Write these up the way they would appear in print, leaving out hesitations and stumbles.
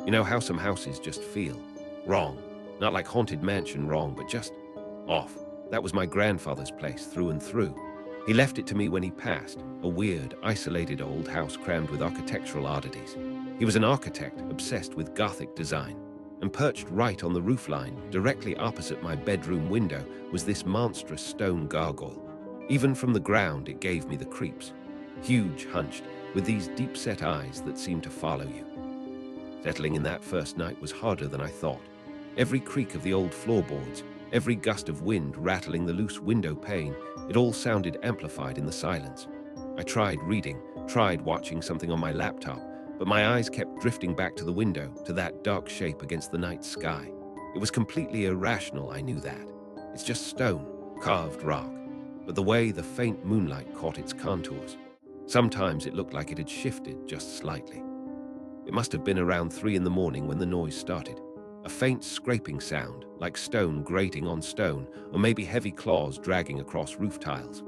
You know how some houses just feel wrong? Not like haunted mansion wrong, but just off. That was my grandfather's place through and through. He left it to me when he passed, a weird, isolated old house crammed with architectural oddities. He was an architect obsessed with Gothic design, and perched right on the roofline, directly opposite my bedroom window, was this monstrous stone gargoyle. Even from the ground, it gave me the creeps. Huge, hunched, with these deep-set eyes that seemed to follow you. Settling in that first night was harder than I thought. Every creak of the old floorboards, every gust of wind rattling the loose window pane, it all sounded amplified in the silence. I tried reading, tried watching something on my laptop, but my eyes kept drifting back to the window, to that dark shape against the night sky. It was completely irrational, I knew that. It's just stone, carved rock. But the way the faint moonlight caught its contours, sometimes it looked like it had shifted just slightly. It must have been around 3 in the morning when the noise started. A faint scraping sound, like stone grating on stone, or maybe heavy claws dragging across roof tiles.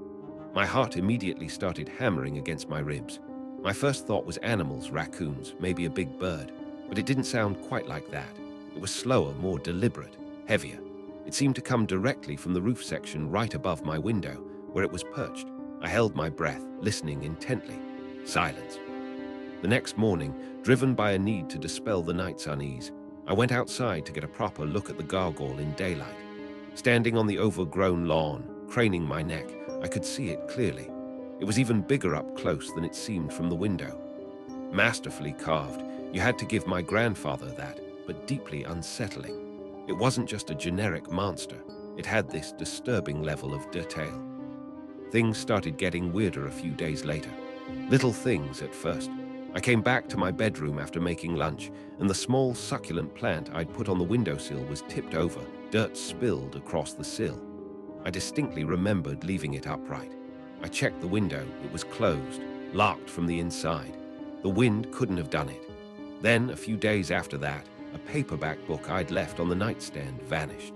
My heart immediately started hammering against my ribs. My first thought was animals, raccoons, maybe a big bird, but it didn't sound quite like that. It was slower, more deliberate, heavier. It seemed to come directly from the roof section right above my window, where it was perched. I held my breath, listening intently. Silence. The next morning, driven by a need to dispel the night's unease, I went outside to get a proper look at the gargoyle in daylight. Standing on the overgrown lawn, craning my neck, I could see it clearly. It was even bigger up close than it seemed from the window. Masterfully carved, you had to give my grandfather that, but deeply unsettling. It wasn't just a generic monster. It had this disturbing level of detail. Things started getting weirder a few days later. Little things at first. I came back to my bedroom after making lunch, and the small succulent plant I'd put on the windowsill was tipped over, dirt spilled across the sill. I distinctly remembered leaving it upright. I checked the window. It was closed, locked from the inside. The wind couldn't have done it. Then, a few days after that, a paperback book I'd left on the nightstand vanished.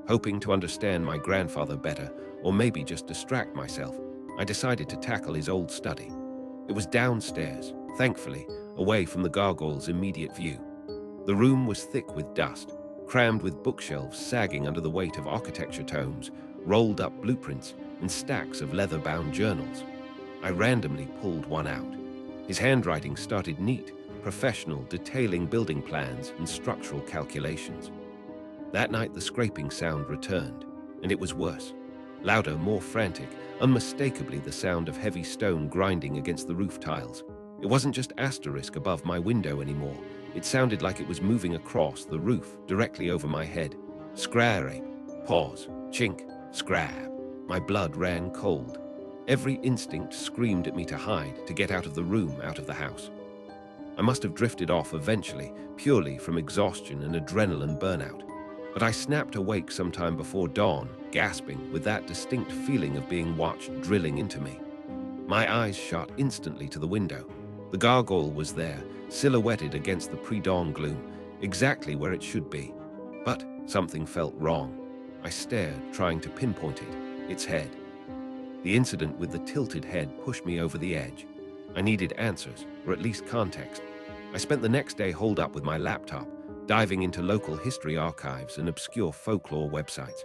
Hoping to understand my grandfather better, or maybe just distract myself, I decided to tackle his old study. It was downstairs, thankfully, away from the gargoyle's immediate view. The room was thick with dust, crammed with bookshelves sagging under the weight of architecture tomes, rolled up blueprints, and stacks of leather-bound journals. I randomly pulled one out. His handwriting started neat, professional, detailing building plans and structural calculations. That night the scraping sound returned, and it was worse. Louder, more frantic, unmistakably the sound of heavy stone grinding against the roof tiles. It wasn't just asterisk above my window anymore. It sounded like it was moving across the roof, directly over my head. Scrape, pause, chink, scrab. My blood ran cold. Every instinct screamed at me to hide, to get out of the room, out of the house. I must have drifted off eventually, purely from exhaustion and adrenaline burnout. But I snapped awake sometime before dawn, gasping, with that distinct feeling of being watched drilling into me. My eyes shot instantly to the window. The gargoyle was there, silhouetted against the pre-dawn gloom, exactly where it should be. But something felt wrong. I stared, trying to pinpoint it, its head. The incident with the tilted head pushed me over the edge. I needed answers, or at least context. I spent the next day holed up with my laptop, diving into local history archives and obscure folklore websites.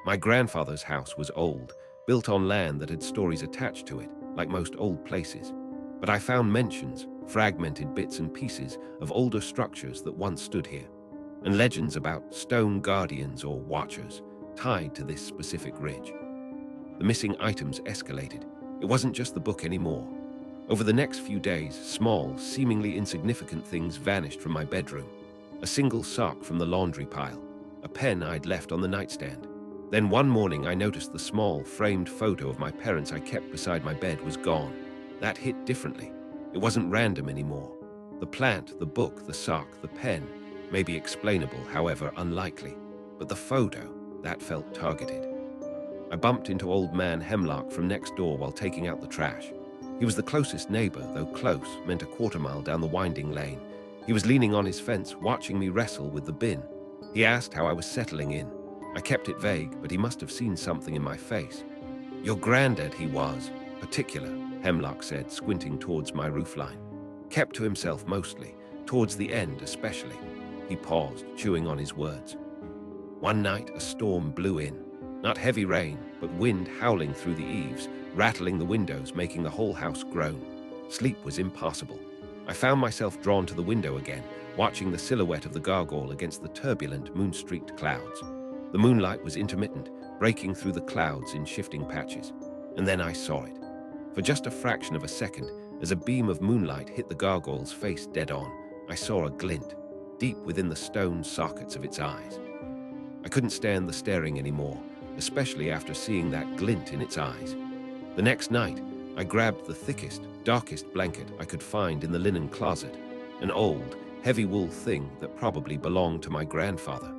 My grandfather's house was old, built on land that had stories attached to it, like most old places. But I found mentions, fragmented bits and pieces of older structures that once stood here, and legends about stone guardians or watchers tied to this specific ridge. The missing items escalated. It wasn't just the book anymore. Over the next few days, small, seemingly insignificant things vanished from my bedroom. A single sock from the laundry pile, a pen I'd left on the nightstand. Then one morning I noticed the small, framed photo of my parents I kept beside my bed was gone. That hit differently. It wasn't random anymore. The plant, the book, the sock, the pen may be explainable, however unlikely. But the photo, that felt targeted. I bumped into old man Hemlock from next door while taking out the trash. He was the closest neighbor, though close meant a quarter-mile down the winding lane. He was leaning on his fence, watching me wrestle with the bin. He asked how I was settling in. I kept it vague, but he must have seen something in my face. "Your granddad, he was. Particular," Hemlock said, squinting towards my roofline. Kept to himself mostly. towards the end especially. He paused, chewing on his words. One night, a storm blew in. Not heavy rain, but wind howling through the eaves, rattling the windows, making the whole house groan. Sleep was impossible. I found myself drawn to the window again, watching the silhouette of the gargoyle against the turbulent, moon-streaked clouds. The moonlight was intermittent, breaking through the clouds in shifting patches. And then I saw it. For just a fraction of a second, as a beam of moonlight hit the gargoyle's face dead on, I saw a glint, deep within the stone sockets of its eyes. I couldn't stand the staring anymore, especially after seeing that glint in its eyes. The next night, I grabbed the thickest, darkest blanket I could find in the linen closet, an old, heavy wool thing that probably belonged to my grandfather.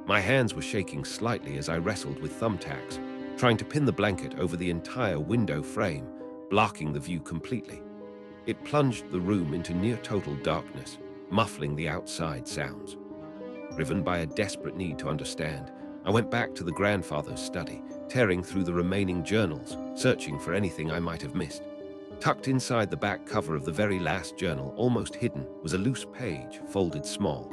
My hands were shaking slightly as I wrestled with thumbtacks, trying to pin the blanket over the entire window frame, blocking the view completely. It plunged the room into near-total darkness, muffling the outside sounds. Driven by a desperate need to understand, I went back to the grandfather's study, tearing through the remaining journals, searching for anything I might have missed. Tucked inside the back cover of the very last journal, almost hidden, was a loose page, folded small.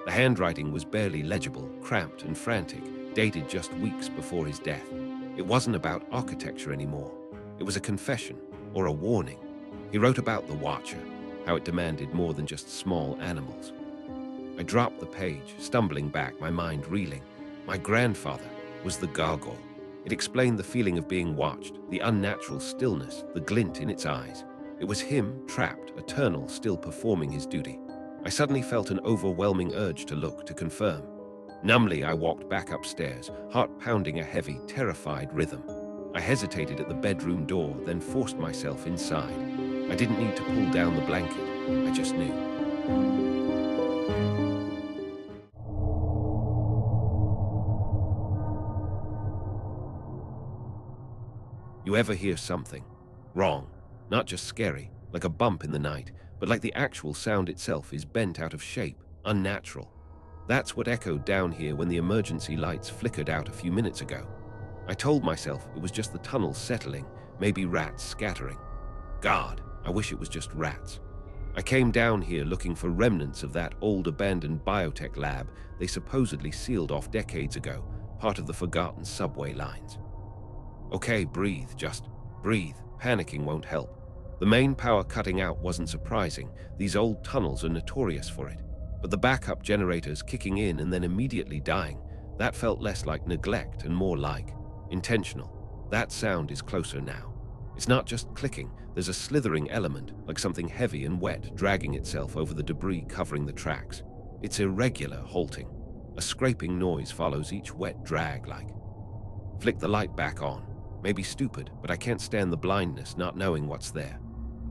The handwriting was barely legible, cramped and frantic, dated just weeks before his death. It wasn't about architecture anymore. It was a confession, or a warning. He wrote about the Watcher, how it demanded more than just small animals. I dropped the page, stumbling back, my mind reeling. My grandfather was the gargoyle. It explained the feeling of being watched, the unnatural stillness, the glint in its eyes. It was him, trapped, eternal, still performing his duty. I suddenly felt an overwhelming urge to look, to confirm. Numbly, I walked back upstairs, heart pounding a heavy, terrified rhythm. I hesitated at the bedroom door, then forced myself inside. I didn't need to pull down the blanket. I just knew. You ever hear something wrong? Not just scary, like a bump in the night, but like the actual sound itself is bent out of shape, unnatural. That's what echoed down here when the emergency lights flickered out a few minutes ago. I told myself it was just the tunnel settling, maybe rats scattering. God, I wish it was just rats. I came down here looking for remnants of that old abandoned biotech lab they supposedly sealed off decades ago, part of the forgotten subway lines. Okay, breathe, just breathe. Panicking won't help. The main power cutting out wasn't surprising. These old tunnels are notorious for it. But the backup generators kicking in and then immediately dying, that felt less like neglect and more like intentional. That sound is closer now. It's not just clicking, there's a slithering element, like something heavy and wet dragging itself over the debris covering the tracks. It's irregular, halting. A scraping noise follows each wet drag like. Flick the light back on. Maybe stupid, but I can't stand the blindness, not knowing what's there.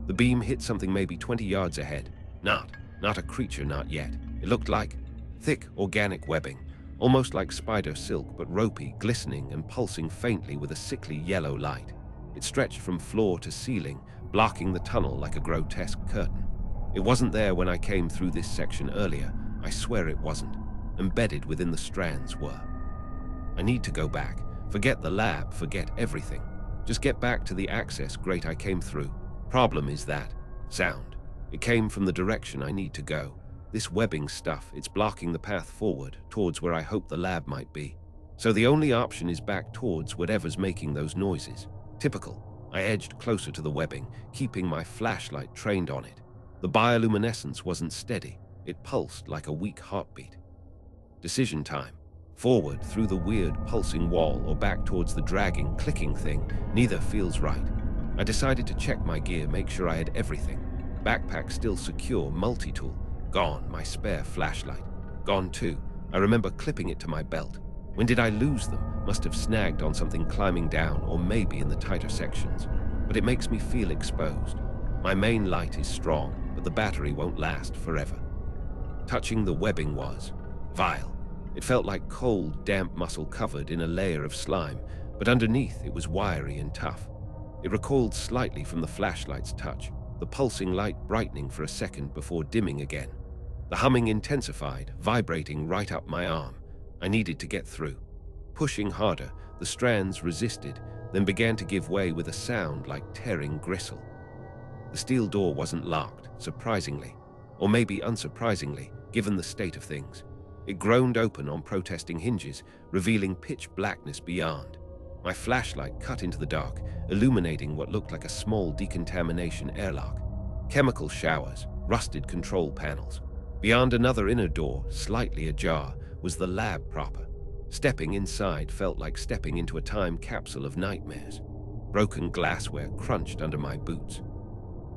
The beam hit something maybe 20 yards ahead. Not a creature, not yet. It looked like thick, organic webbing, almost like spider silk, but ropey, glistening and pulsing faintly with a sickly yellow light. It stretched from floor to ceiling, blocking the tunnel like a grotesque curtain. It wasn't there when I came through this section earlier. I swear it wasn't. Embedded within the strands were. I need to go back. Forget the lab, forget everything. Just get back to the access grate I came through. Problem is that sound. It came from the direction I need to go. This webbing stuff, it's blocking the path forward, towards where I hope the lab might be. So the only option is back towards whatever's making those noises. Typical. I edged closer to the webbing, keeping my flashlight trained on it. The bioluminescence wasn't steady. It pulsed like a weak heartbeat. Decision time. Forward through the weird pulsing wall or back towards the dragging, clicking thing. Neither feels right. I decided to check my gear, make sure I had everything. Backpack still secure, multi-tool. Gone, my spare flashlight. Gone too. I remember clipping it to my belt. When did I lose them? Must have snagged on something climbing down, or maybe in the tighter sections. But it makes me feel exposed. My main light is strong, but the battery won't last forever. Touching the webbing was vile. It felt like cold, damp muscle covered in a layer of slime, but underneath it was wiry and tough. It recoiled slightly from the flashlight's touch, the pulsing light brightening for a second before dimming again. The humming intensified, vibrating right up my arm. I needed to get through. Pushing harder, the strands resisted, then began to give way with a sound like tearing gristle. The steel door wasn't locked, surprisingly. or maybe unsurprisingly, given the state of things. It groaned open on protesting hinges, revealing pitch blackness beyond. My flashlight cut into the dark, illuminating what looked like a small decontamination airlock. Chemical showers, rusted control panels. Beyond another inner door, slightly ajar, was the lab proper. Stepping inside felt like stepping into a time capsule of nightmares. Broken glassware crunched under my boots.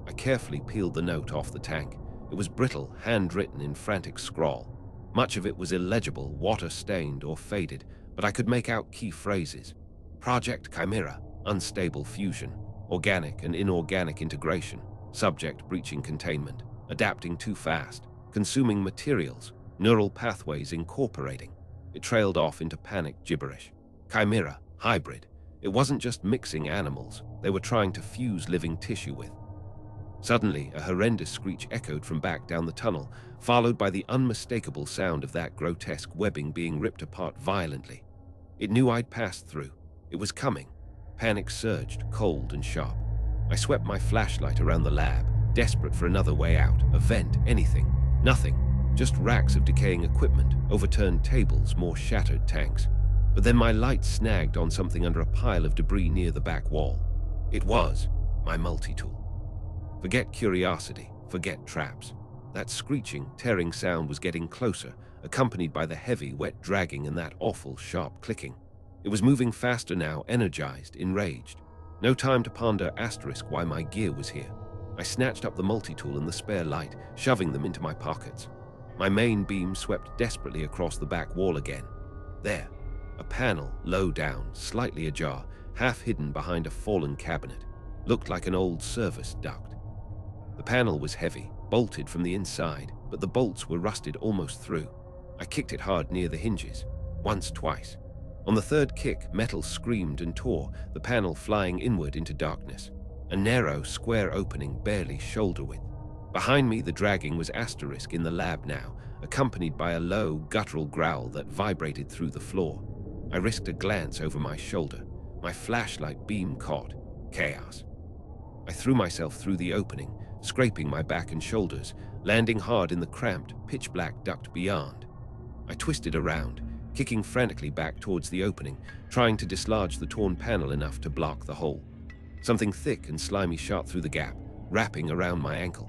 I carefully peeled the note off the tank. It was brittle, handwritten in frantic scrawl. Much of it was illegible, water-stained or faded, but I could make out key phrases. Project Chimera, unstable fusion, organic and inorganic integration, subject breaching containment, adapting too fast, consuming materials, neural pathways incorporating. It trailed off into panic gibberish. Chimera, hybrid. It wasn't just mixing animals, they were trying to fuse living tissue with. Suddenly, a horrendous screech echoed from back down the tunnel, followed by the unmistakable sound of that grotesque webbing being ripped apart violently. It knew I'd passed through. It was coming. Panic surged, cold and sharp. I swept my flashlight around the lab, desperate for another way out, a vent, anything. Nothing. Just racks of decaying equipment, overturned tables, more shattered tanks. But then my light snagged on something under a pile of debris near the back wall. It was my multi-tool. Forget curiosity, forget traps. That screeching, tearing sound was getting closer, accompanied by the heavy, wet dragging and that awful, sharp clicking. It was moving faster now, energized, enraged. No time to ponder asterisk why my gear was here. I snatched up the multi-tool and the spare light, shoving them into my pockets. My main beam swept desperately across the back wall again. There, a panel, low down, slightly ajar, half hidden behind a fallen cabinet. Looked like an old service duct. The panel was heavy, bolted from the inside, but the bolts were rusted almost through. I kicked it hard near the hinges, once, twice. On the third kick, metal screamed and tore, the panel flying inward into darkness. A narrow, square opening barely shoulder width. Behind me, the dragging was asterisk in the lab now, accompanied by a low, guttural growl that vibrated through the floor. I risked a glance over my shoulder. My flashlight beam caught. Chaos. I threw myself through the opening, scraping my back and shoulders, landing hard in the cramped, pitch-black duct beyond. I twisted around, kicking frantically back towards the opening, trying to dislodge the torn panel enough to block the hole. Something thick and slimy shot through the gap, wrapping around my ankle.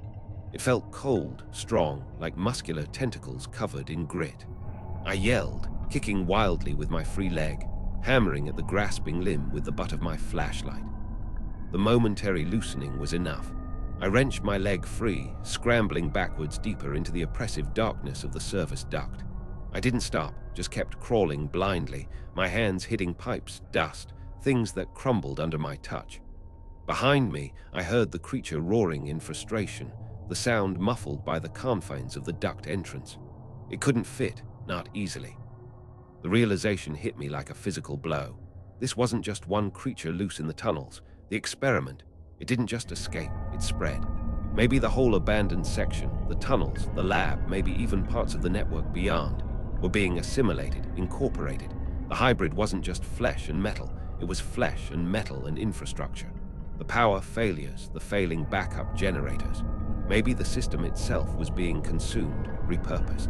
It felt cold, strong, like muscular tentacles covered in grit. I yelled, kicking wildly with my free leg, hammering at the grasping limb with the butt of my flashlight. The momentary loosening was enough. I wrenched my leg free, scrambling backwards deeper into the oppressive darkness of the service duct. I didn't stop, just kept crawling blindly, my hands hitting pipes, dust, things that crumbled under my touch. Behind me, I heard the creature roaring in frustration, the sound muffled by the confines of the duct entrance. It couldn't fit, not easily. The realization hit me like a physical blow. This wasn't just one creature loose in the tunnels. The experiment, it didn't just escape, it spread. Maybe the whole abandoned section, the tunnels, the lab, maybe even parts of the network beyond, were being assimilated, incorporated. The hybrid wasn't just flesh and metal, it was flesh and metal and infrastructure. The power failures, the failing backup generators. Maybe the system itself was being consumed, repurposed.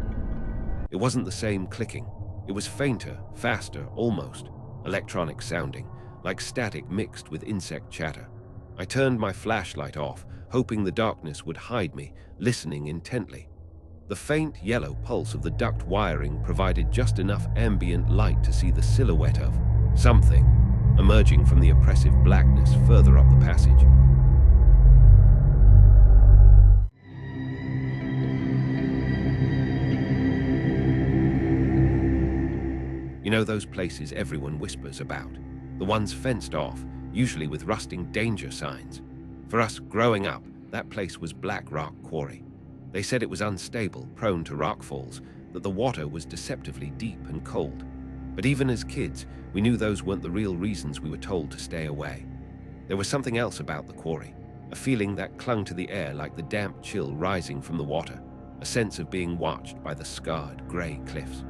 It wasn't the same clicking. It was fainter, faster, almost, electronic sounding, like static mixed with insect chatter. I turned my flashlight off, hoping the darkness would hide me, listening intently. The faint yellow pulse of the duct wiring provided just enough ambient light to see the silhouette of something emerging from the oppressive blackness further up the passage. You know those places everyone whispers about? The ones fenced off, usually with rusting danger signs. For us growing up, that place was Black Rock Quarry. They said it was unstable, prone to rockfalls, that the water was deceptively deep and cold. But even as kids, we knew those weren't the real reasons we were told to stay away. There was something else about the quarry, a feeling that clung to the air like the damp chill rising from the water, a sense of being watched by the scarred, grey cliffs.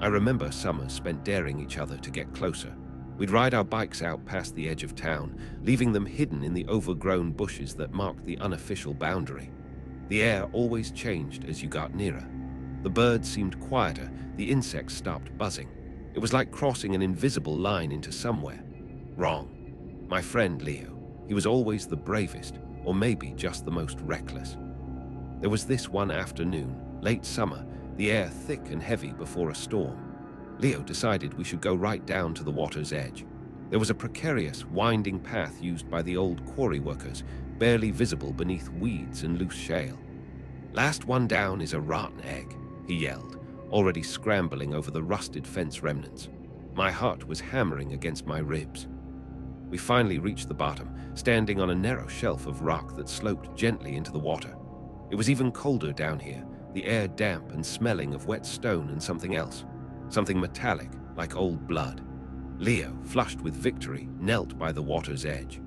I remember summers spent daring each other to get closer. We'd ride our bikes out past the edge of town, leaving them hidden in the overgrown bushes that marked the unofficial boundary. The air always changed as you got nearer. The birds seemed quieter, the insects stopped buzzing. It was like crossing an invisible line into somewhere. Wrong. My friend Leo, he was always the bravest, or maybe just the most reckless. There was this one afternoon, late summer, the air thick and heavy before a storm. Leo decided we should go right down to the water's edge. There was a precarious, winding path used by the old quarry workers, barely visible beneath weeds and loose shale. "Last one down is a rotten egg," he yelled, already scrambling over the rusted fence remnants. My heart was hammering against my ribs. We finally reached the bottom, standing on a narrow shelf of rock that sloped gently into the water. It was even colder down here, the air damp and smelling of wet stone and something else. Something metallic, like old blood. Leo, flushed with victory, knelt by the water's edge.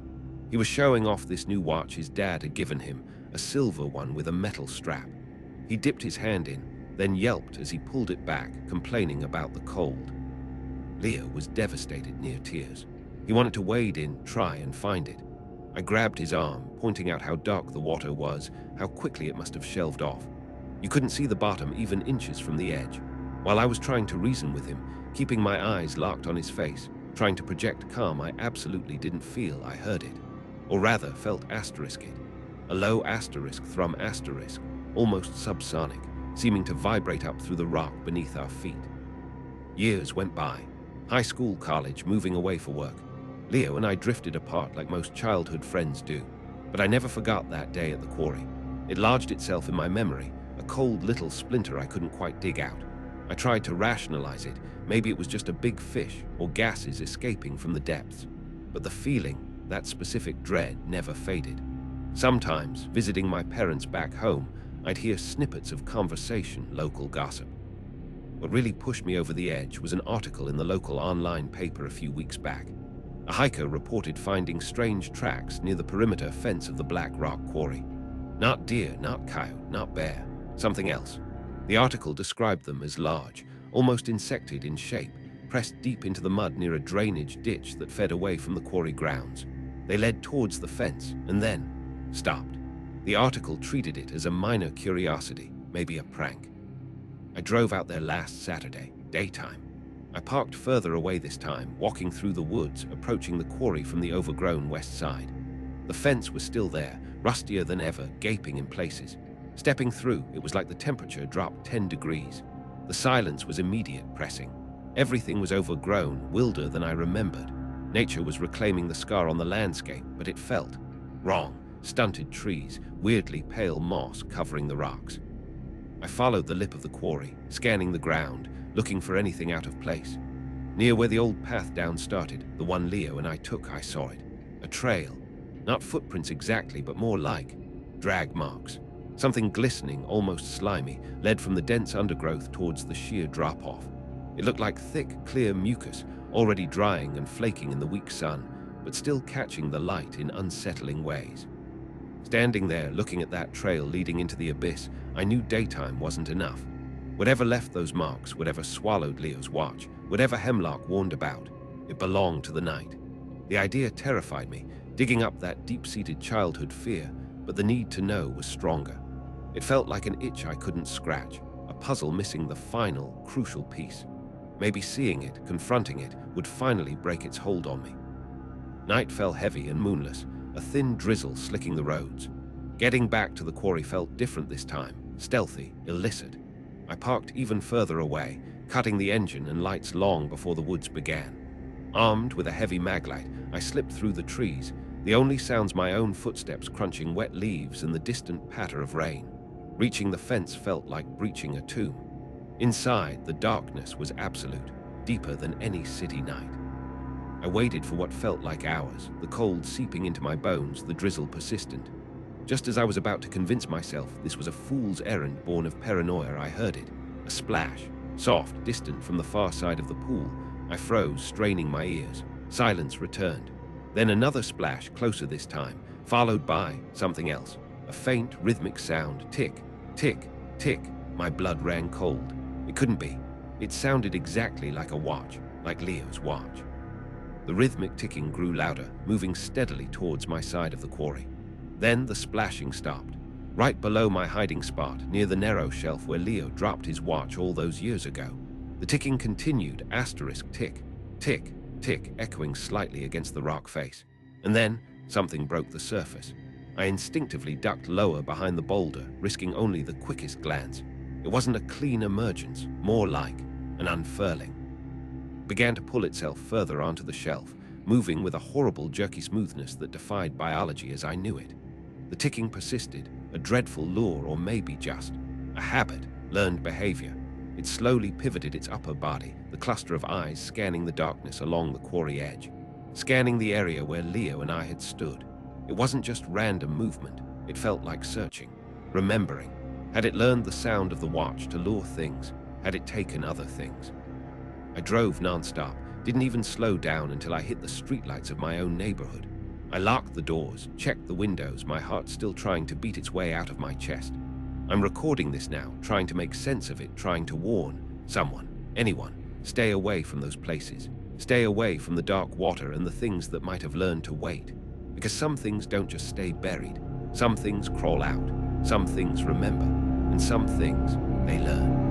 He was showing off this new watch his dad had given him, a silver one with a metal strap. He dipped his hand in, then yelped as he pulled it back, complaining about the cold. Leo was devastated near tears. He wanted to wade in, try and find it. I grabbed his arm, pointing out how dark the water was, how quickly it must have shelved off. You couldn't see the bottom even inches from the edge. While I was trying to reason with him, keeping my eyes locked on his face, trying to project calm, I absolutely didn't feel I heard it. Or rather, felt asterisk it. A low asterisk thrum asterisk, almost subsonic, seeming to vibrate up through the rock beneath our feet. Years went by. High school, college, moving away for work. Leo and I drifted apart like most childhood friends do. But I never forgot that day at the quarry. It lodged itself in my memory, a cold little splinter I couldn't quite dig out. I tried to rationalize it. Maybe it was just a big fish or gases escaping from the depths. But the feeling, that specific dread, never faded. Sometimes, visiting my parents back home, I'd hear snippets of conversation, local gossip. What really pushed me over the edge was an article in the local online paper a few weeks back. A hiker reported finding strange tracks near the perimeter fence of the Black Rock Quarry. Not deer, not coyote, not bear, something else. The article described them as large, almost insected in shape, pressed deep into the mud near a drainage ditch that fed away from the quarry grounds. They led towards the fence and then stopped. The article treated it as a minor curiosity, maybe a prank. I drove out there last Saturday, daytime. I parked further away this time, walking through the woods, approaching the quarry from the overgrown west side. The fence was still there, rustier than ever, gaping in places. Stepping through, it was like the temperature dropped 10 degrees. The silence was immediate, pressing. Everything was overgrown, wilder than I remembered. Nature was reclaiming the scar on the landscape, but it felt wrong. Stunted trees, weirdly pale moss covering the rocks. I followed the lip of the quarry, scanning the ground, looking for anything out of place. Near where the old path down started, the one Leo and I took, I saw it. A trail. Not footprints exactly, but more like drag marks. Something glistening, almost slimy, led from the dense undergrowth towards the sheer drop-off. It looked like thick, clear mucus, already drying and flaking in the weak sun, but still catching the light in unsettling ways. Standing there, looking at that trail leading into the abyss, I knew daytime wasn't enough. Whatever left those marks, whatever swallowed Leo's watch, whatever hemlock warned about, it belonged to the night. The idea terrified me, digging up that deep-seated childhood fear, but the need to know was stronger. It felt like an itch I couldn't scratch, a puzzle missing the final, crucial piece. Maybe seeing it, confronting it, would finally break its hold on me. Night fell heavy and moonless, a thin drizzle slicking the roads. Getting back to the quarry felt different this time, stealthy, illicit. I parked even further away, cutting the engine and lights long before the woods began. Armed with a heavy maglite, I slipped through the trees, the only sounds my own footsteps crunching wet leaves and the distant patter of rain. Reaching the fence felt like breaching a tomb. Inside, the darkness was absolute, deeper than any city night. I waited for what felt like hours, the cold seeping into my bones, the drizzle persistent. Just as I was about to convince myself this was a fool's errand born of paranoia, I heard it. A splash, soft, distant from the far side of the pool. I froze, straining my ears. Silence returned. Then another splash, closer this time, followed by something else. A faint, rhythmic sound, tick, tick, tick. My blood ran cold. It couldn't be. It sounded exactly like a watch, like Leo's watch. The rhythmic ticking grew louder, moving steadily towards my side of the quarry. Then the splashing stopped. right below my hiding spot, near the narrow shelf where Leo dropped his watch all those years ago. The ticking continued, asterisk tick, tick, tick, echoing slightly against the rock face. And then something broke the surface. I instinctively ducked lower behind the boulder, risking only the quickest glance. It wasn't a clean emergence, more like an unfurling. It began to pull itself further onto the shelf, moving with a horrible jerky smoothness that defied biology as I knew it. The ticking persisted, a dreadful lure or maybe just a habit, learned behavior. It slowly pivoted its upper body, the cluster of eyes scanning the darkness along the quarry edge, scanning the area where Leo and I had stood. It wasn't just random movement, it felt like searching, remembering. Had it learned the sound of the watch to lure things? Had it taken other things? I drove nonstop, didn't even slow down until I hit the streetlights of my own neighborhood. I locked the doors, checked the windows, my heart still trying to beat its way out of my chest. I'm recording this now, trying to make sense of it, trying to warn someone, anyone, stay away from those places. Stay away from the dark water and the things that might have learned to wait. Because some things don't just stay buried. Some things crawl out, some things remember, and some things they learn.